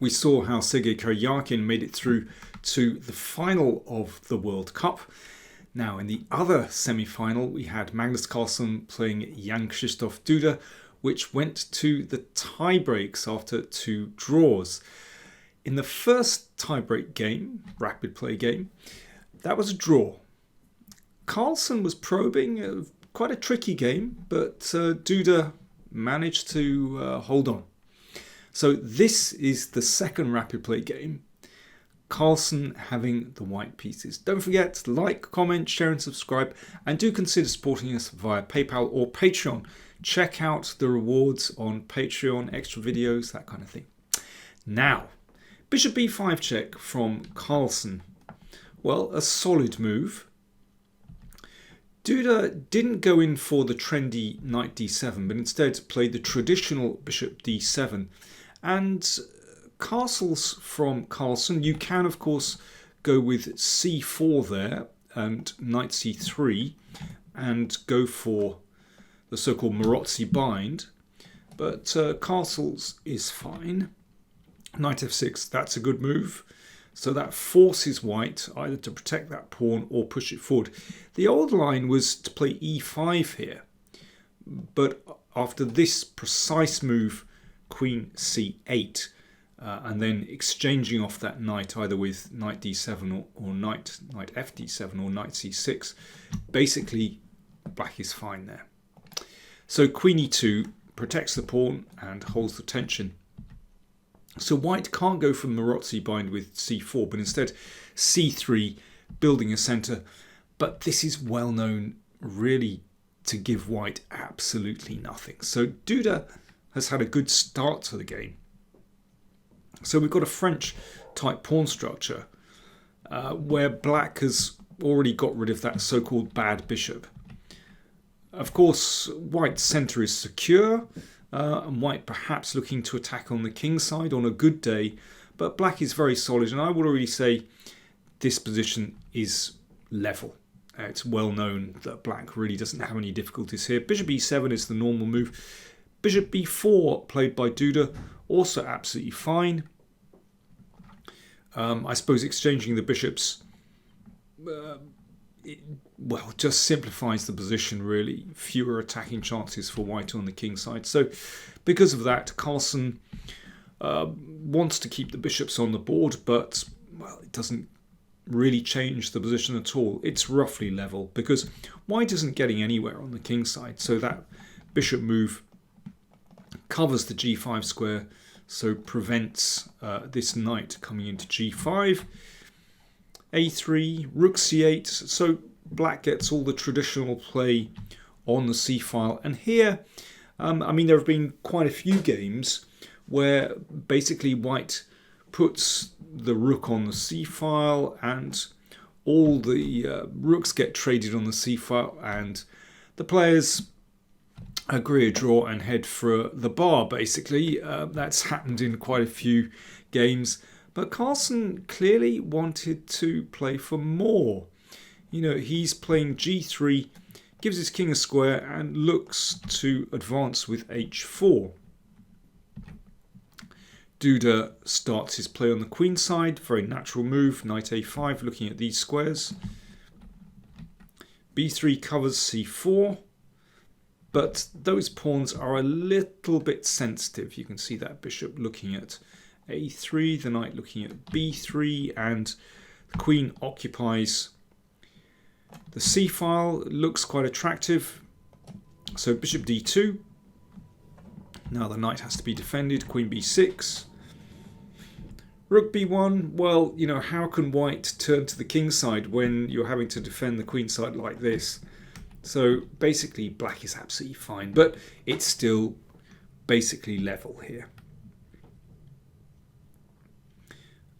we saw how Sergei Karyakin made it through to the final of the World Cup. Now, in the other semi-final, we had Magnus Carlsen playing Jan-Krzysztof Duda, which went to the tie-breaks after 2 draws. In the first tie-break game, rapid play game, that was a draw. Carlsen was probing, quite a tricky game, but Duda managed to hold on. So this is the second rapid play game. Carlsen having the white pieces. Don't forget to like, comment, share and subscribe, and do consider supporting us via PayPal or Patreon. Check out the rewards on Patreon, extra videos, that kind of thing. Now, bishop b5 check from Carlsen. Well, a solid move. Duda didn't go in for the trendy knight d7, but instead played the traditional bishop d7. And castles from Carlsen, you can of course go with c4 there and knight c3 and go for the so-called Morozzi bind, but castles is fine. Knight f6, that's a good move. So that forces white either to protect that pawn or push it forward. The old line was to play e5 here, but after this precise move, queen c8, and then exchanging off that knight either with knight d7 or knight f d7 or knight c6, basically black is fine there. So queen e2 protects the pawn and holds the tension. So white can't go for Morozzi bind with c4, but instead c3, building a centre. But this is well known really to give white absolutely nothing. So Duda has had a good start to the game. So we've got a French type pawn structure where black has already got rid of that so-called bad bishop. Of course, white's centre is secure, and white perhaps looking to attack on the king side on a good day, but black is very solid, and I would already say this position is level. It's well known that black really doesn't have any difficulties here. Bishop e7 is the normal move. Bishop b4 played by Duda, also absolutely fine. I suppose exchanging the bishops well, just simplifies the position really. Fewer attacking chances for white on the king side. So because of that, Carlsen wants to keep the bishops on the board, but well, it doesn't really change the position at all. It's roughly level because white isn't getting anywhere on the king side. So that bishop move covers the g5 square, so prevents this knight coming into g5. a3, rook c8, so black gets all the traditional play on the c file. And here, I mean, there have been quite a few games where basically white puts the rook on the c file and all the rooks get traded on the c file, and the players agree a draw and head for the bar, basically. That's happened in quite a few games. But Carlsen clearly wanted to play for more. You know, he's playing g3, gives his king a square and looks to advance with h4. Duda starts his play on the queen side, very natural move, knight a5, looking at these squares. b3 covers c4, but those pawns are a little bit sensitive. You can see that bishop looking at a3, the knight looking at b3, and the queen occupies the c file. It looks quite attractive. So bishop d2. Now the knight has to be defended. Queen b6. Rook b1. Well, you know, how can white turn to the king side when you're having to defend the queen side like this? So basically black is absolutely fine, but it's still basically level here.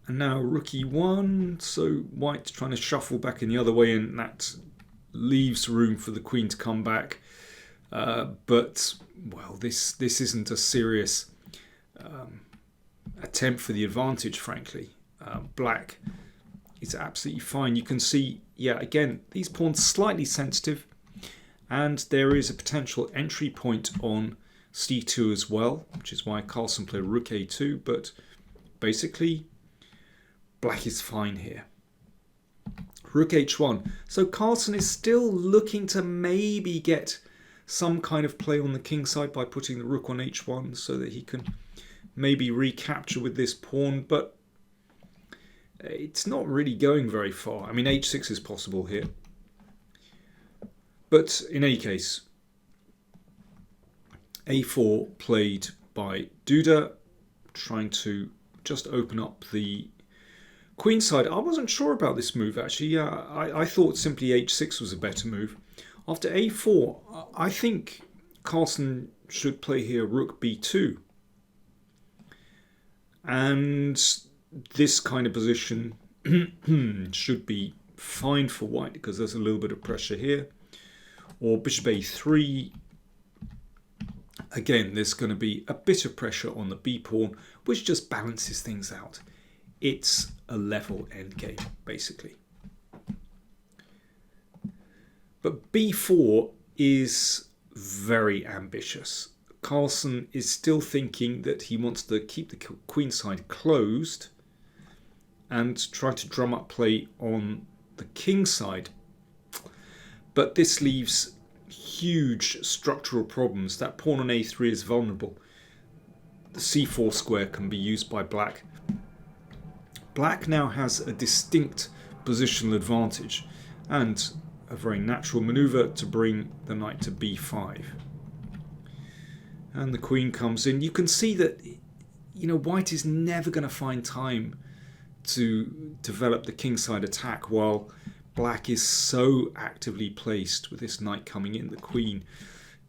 And now rook e1, so white's trying to shuffle back in the other way, and that leaves room for the queen to come back. But, well, this isn't a serious attempt for the advantage, frankly. Black is absolutely fine. You can see, yeah, again, these pawns slightly sensitive, and there is a potential entry point on c2 as well, which is why Carlsen played rook a2, but basically, black is fine here. Rook h1. So Carlsen is still looking to maybe get some kind of play on the king side by putting the rook on h1 so that he can maybe recapture with this pawn, but it's not really going very far. I mean, h6 is possible here. But in any case, a4 played by Duda, trying to just open up the queen side. I wasn't sure about this move actually. I thought simply h6 was a better move. After a4, I think Carlsen should play here rook b2. And this kind of position should be fine for white because there's a little bit of pressure here. Or bishop a3. Again, there's going to be a bit of pressure on the b pawn, which just balances things out. It's a level endgame, basically. But b4 is very ambitious. Carlsen is still thinking that he wants to keep the queen side closed and try to drum up play on the king side. But this leaves huge structural problems. That pawn on a3 is vulnerable. The c4 square can be used by black. Black now has a distinct positional advantage and a very natural maneuver to bring the knight to b5. And the queen comes in. You can see that, white is never going to find time to develop the kingside attack while black is so actively placed with this knight coming in, the queen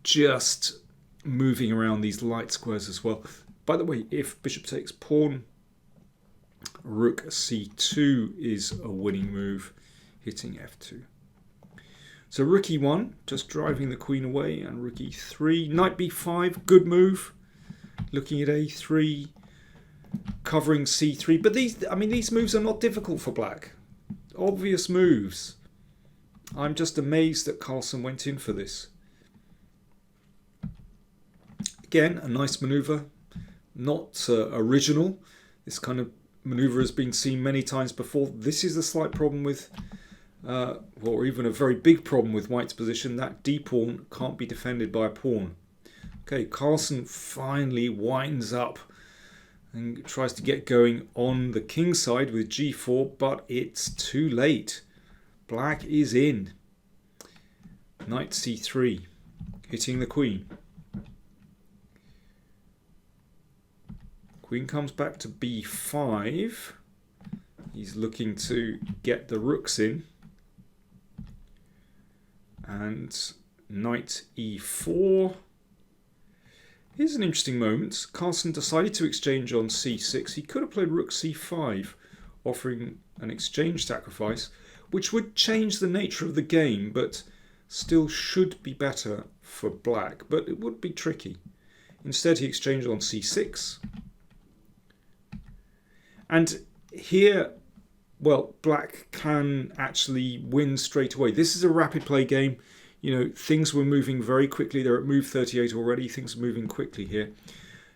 just moving around these light squares as well. By the way, if bishop takes pawn, rook c2 is a winning move, hitting f2. So rook e1, just driving the queen away, and rook e3. Knight b5, good move. Looking at a3, covering c3. But these moves are not difficult for black. Obvious moves. I'm just amazed that Carlsen went in for this. Again, a nice maneuver. Not original. This kind of maneuver has been seen many times before. This is a slight problem with... or even a very big problem with white's position. That d pawn can't be defended by a pawn. Okay, Carlsen finally winds up and tries to get going on the king side with g4, but it's too late. Black is in. Knight c3, hitting the queen. Queen comes back to b5. He's looking to get the rooks in. And knight e4. Here's an interesting moment. Carlsen decided to exchange on c6. He could have played rook c5, offering an exchange sacrifice, which would change the nature of the game, but still should be better for black. But it would be tricky. Instead, he exchanged on c6. And here, well, black can actually win straight away. This is a rapid play game. Things were moving very quickly. They're at move 38 already. Things are moving quickly here.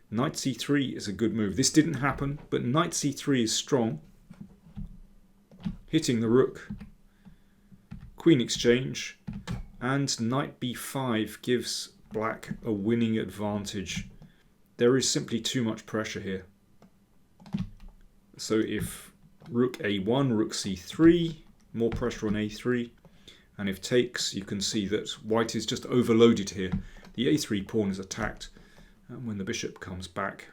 Knight c3 is a good move. This didn't happen, but knight c3 is strong. Hitting the rook. Queen exchange. And knight b5 gives black a winning advantage. There is simply too much pressure here. So if rook a1, rook c3, more pressure on a3. And if takes, you can see that white is just overloaded here. The a3 pawn is attacked. And when the bishop comes back,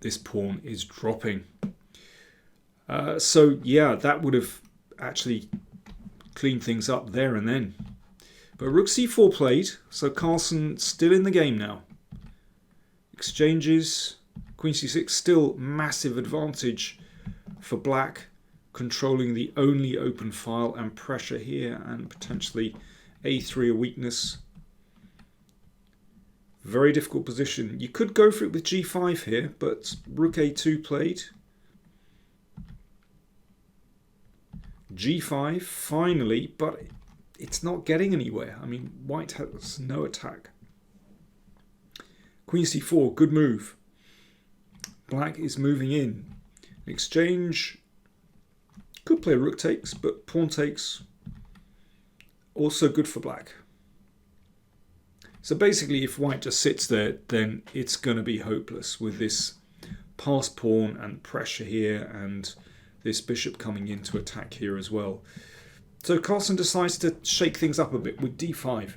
this pawn is dropping. So yeah, that would have actually cleaned things up there and then. But rook c4 played, so Carlsen still in the game now. Exchanges, queen c6, still massive advantage for black, controlling the only open file and pressure here, and potentially a3 a weakness. Very difficult position. You could go for it with g5 here, but rook a2 played. g5 finally, but it's not getting anywhere. I mean, white has no attack. Queen c4, good move. black is moving in. Exchange, could play rook takes, but pawn takes, also good for black. So basically, if white just sits there, then it's going to be hopeless with this passed pawn and pressure here, and this bishop coming in to attack here as well. So Carlsen decides to shake things up a bit with d5.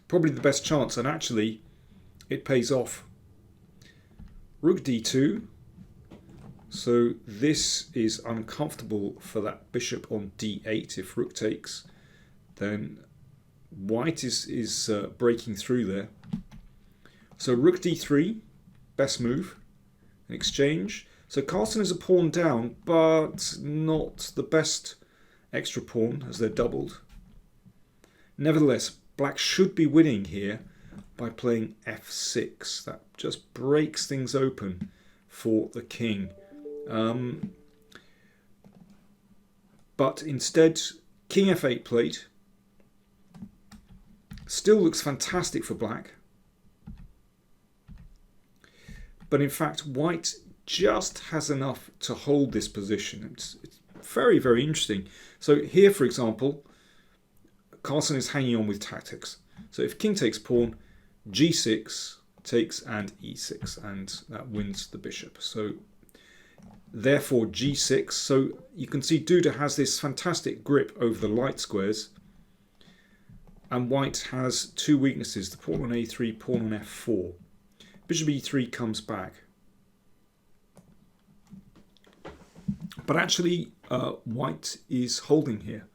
Probably the best chance, and actually it pays off. Rook d2. So this is uncomfortable for that bishop on d8. If rook takes, then white is breaking through there. So rook d3, best move, an exchange. So Carlsen is a pawn down, but not the best extra pawn as they're doubled. Nevertheless, black should be winning here by playing f6. That just breaks things open for the king. But instead, king f8 played. Still looks fantastic for black. But in fact, white just has enough to hold this position. It's very, very interesting. So here, for example, Carlsen is hanging on with tactics. So if king takes pawn, g6 takes and e6, and that wins the bishop. So therefore g6. So you can see Duda has this fantastic grip over the light squares, and white has two weaknesses: the pawn on a3, pawn on f4. Bishop e3 comes back. But actually, white is holding here.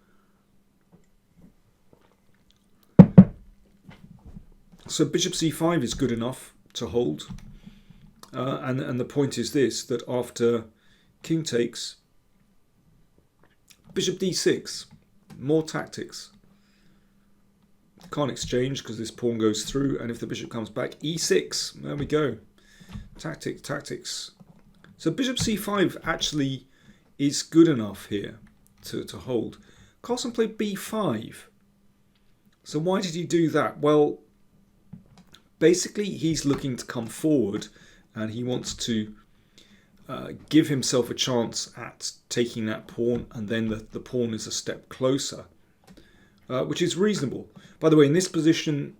So bishop c5 is good enough to hold. And the point is this, that after king takes, bishop d6, more tactics. Can't exchange because this pawn goes through, and if the bishop comes back, e6, there we go. Tactics. So bishop c5 actually is good enough here to hold. Carlsen played b5. So why did he do that? Well, basically he's looking to come forward, and he wants to give himself a chance at taking that pawn, and then the pawn is a step closer, which is reasonable. By the way, in this position,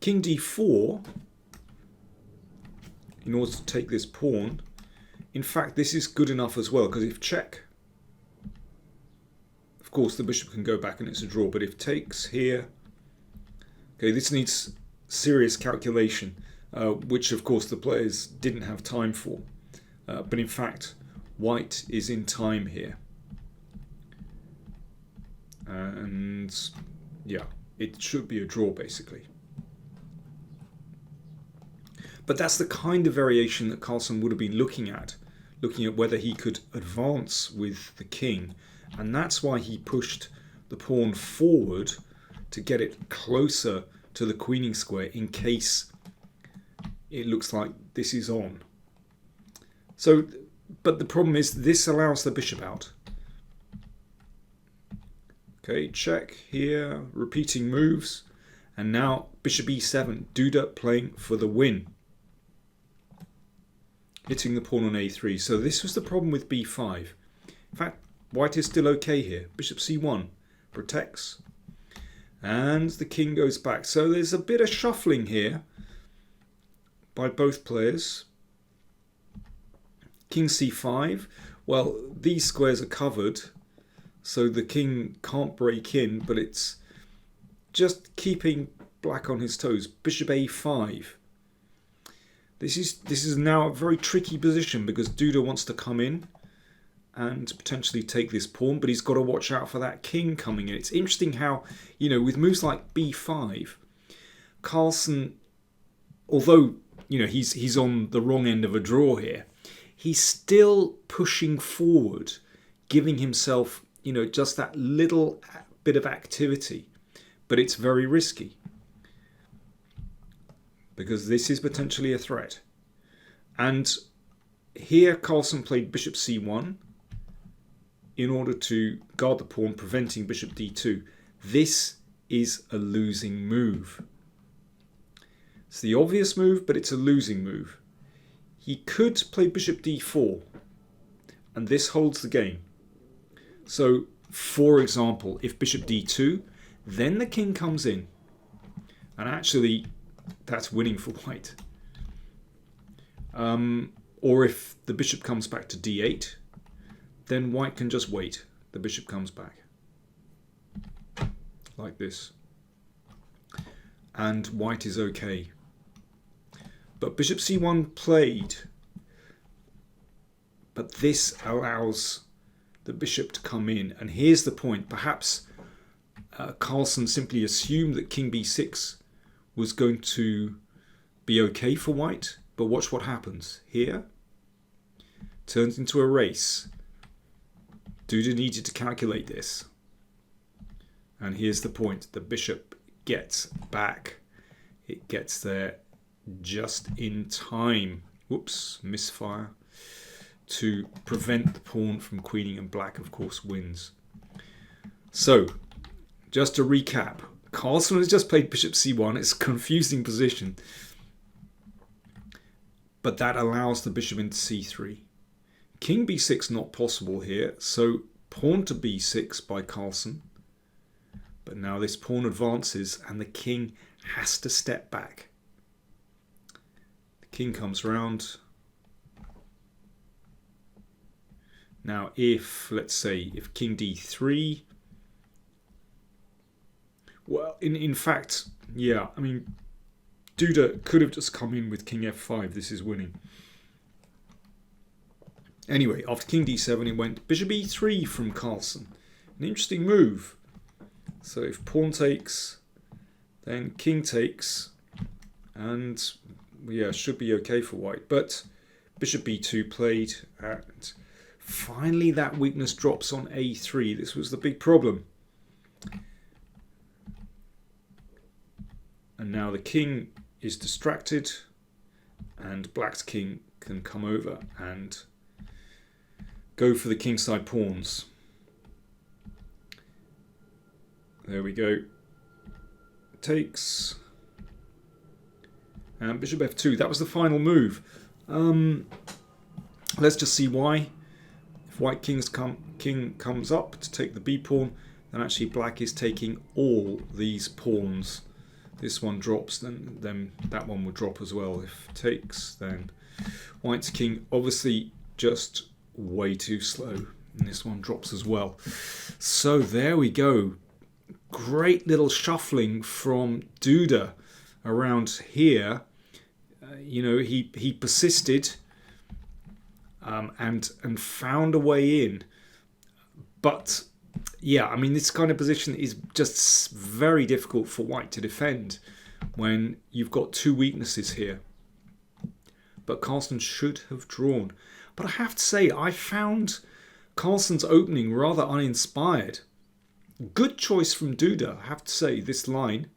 king d4, in order to take this pawn, in fact, this is good enough as well, because if check, of course, the bishop can go back and it's a draw, but if takes here, okay, this needs serious calculation, which, of course, the players didn't have time for. But in fact, white is in time here. And yeah, it should be a draw, basically. But that's the kind of variation that Carlsen would have been looking at whether he could advance with the king. And that's why he pushed the pawn forward to get it closer to the queening square in case it looks like this is on. So, but the problem is this allows the bishop out. Okay, check here, repeating moves, and now bishop e7, Duda playing for the win, hitting the pawn on a3. So this was the problem with b5. In fact, white is still okay here. Bishop c1 protects, and the king goes back. So there's a bit of shuffling here by both players. King c5, well, these squares are covered, so the king can't break in, but it's just keeping black on his toes. Bishop a5. This is now a very tricky position because Duda wants to come in and potentially take this pawn, but he's got to watch out for that king coming in. It's interesting how, you know, with moves like b5, Carlsen, although, you know, he's on the wrong end of a draw here, he's still pushing forward, giving himself, you know, just that little bit of activity. But it's very risky, because this is potentially a threat. And here Carlsen played bishop c1 in order to guard the pawn, preventing bishop d2. This is a losing move. It's the obvious move, but it's a losing move. he could play bishop d4, and this holds the game. So, for example, if bishop d2, then the king comes in, and actually that's winning for white. Or if the bishop comes back to d8, then white can just wait. The bishop comes back like this, and white is okay. But bishop c1 played, but this allows the bishop to come in. And here's the point. Perhaps Carlsen simply assumed that king b6 was going to be okay for white. But watch what happens here. Turns into a race. Duda needed to calculate this. And here's the point. The bishop gets back. It gets there just in time. Whoops, misfire. To prevent the pawn from queening, and black, of course, wins. So, just to recap. Carlsen has just played bishop c1. It's a confusing position. But that allows the bishop into c3. King b6 not possible here, so pawn to b6 by Carlsen. But now this pawn advances and the king has to step back. The king comes round. Now if, let's say, if king d3... Well, in fact, yeah, I mean, Duda could have just come in with king f5. This is winning. Anyway, after king d7, it went bishop e3 from Carlsen. An interesting move. So if pawn takes, then king takes, and yeah, should be okay for white. But bishop b2 played, and finally that weakness drops on a3. This was the big problem. And now the king is distracted, and black's king can come over and go for the kingside pawns. There we go. Takes. And bishop f2. That was the final move. Let's just see why. If white king comes up to take the b pawn, then actually black is taking all these pawns. This one drops, then that one will drop as well. If takes, then white's king obviously just way too slow. And this one drops as well. So there we go. Great little shuffling from Duda around here. You know, he persisted and found a way in. But yeah, I mean, this kind of position is just very difficult for white to defend when you've got two weaknesses here. But Carlsen should have drawn. But I have to say, I found Carlsen's opening rather uninspired. Good choice from Duda, I have to say, this line.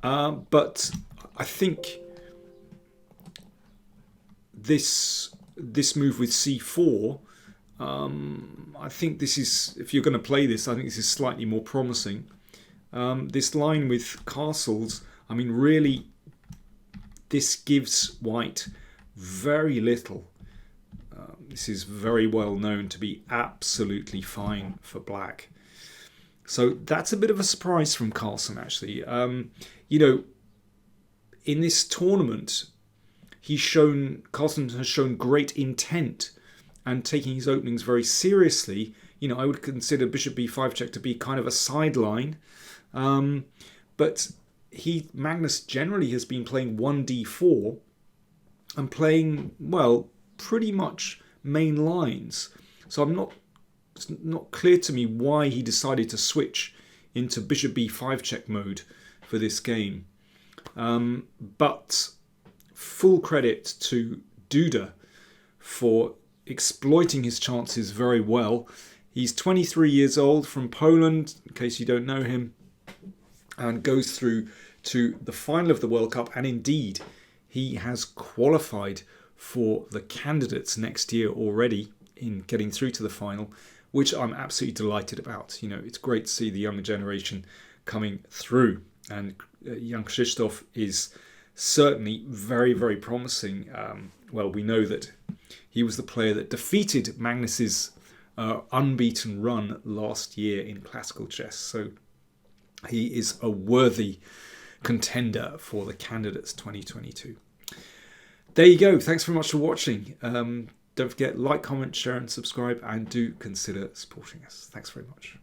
But I think this move with c4, I think this is, if you're going to play this, I think this is slightly more promising. This line with castles, I mean, really, this gives white very little. This is very well known to be absolutely fine for black. So that's a bit of a surprise from Carlsen, actually. You know, in this tournament, Carlsen has shown great intent and taking his openings very seriously. You know, I would consider bishop b5 check to be kind of a sideline. But Magnus generally has been playing 1d4 and playing, well, pretty much main lines. So it's not clear to me why he decided to switch into bishop b5 check mode for this game. But full credit to Duda for exploiting his chances very well. He's 23 years old, from Poland, in case you don't know him, and goes through to the final of the World Cup, and indeed he has qualified for the candidates next year already in getting through to the final, which I'm absolutely delighted about. You know, it's great to see the younger generation coming through, and Jan-Krzysztof is certainly very, very promising. Well, we know that he was the player that defeated Magnus's unbeaten run last year in classical chess. So he is a worthy contender for the Candidates 2022. There you go. Thanks very much for watching. Don't forget, like, comment, share and subscribe, and do consider supporting us. Thanks very much.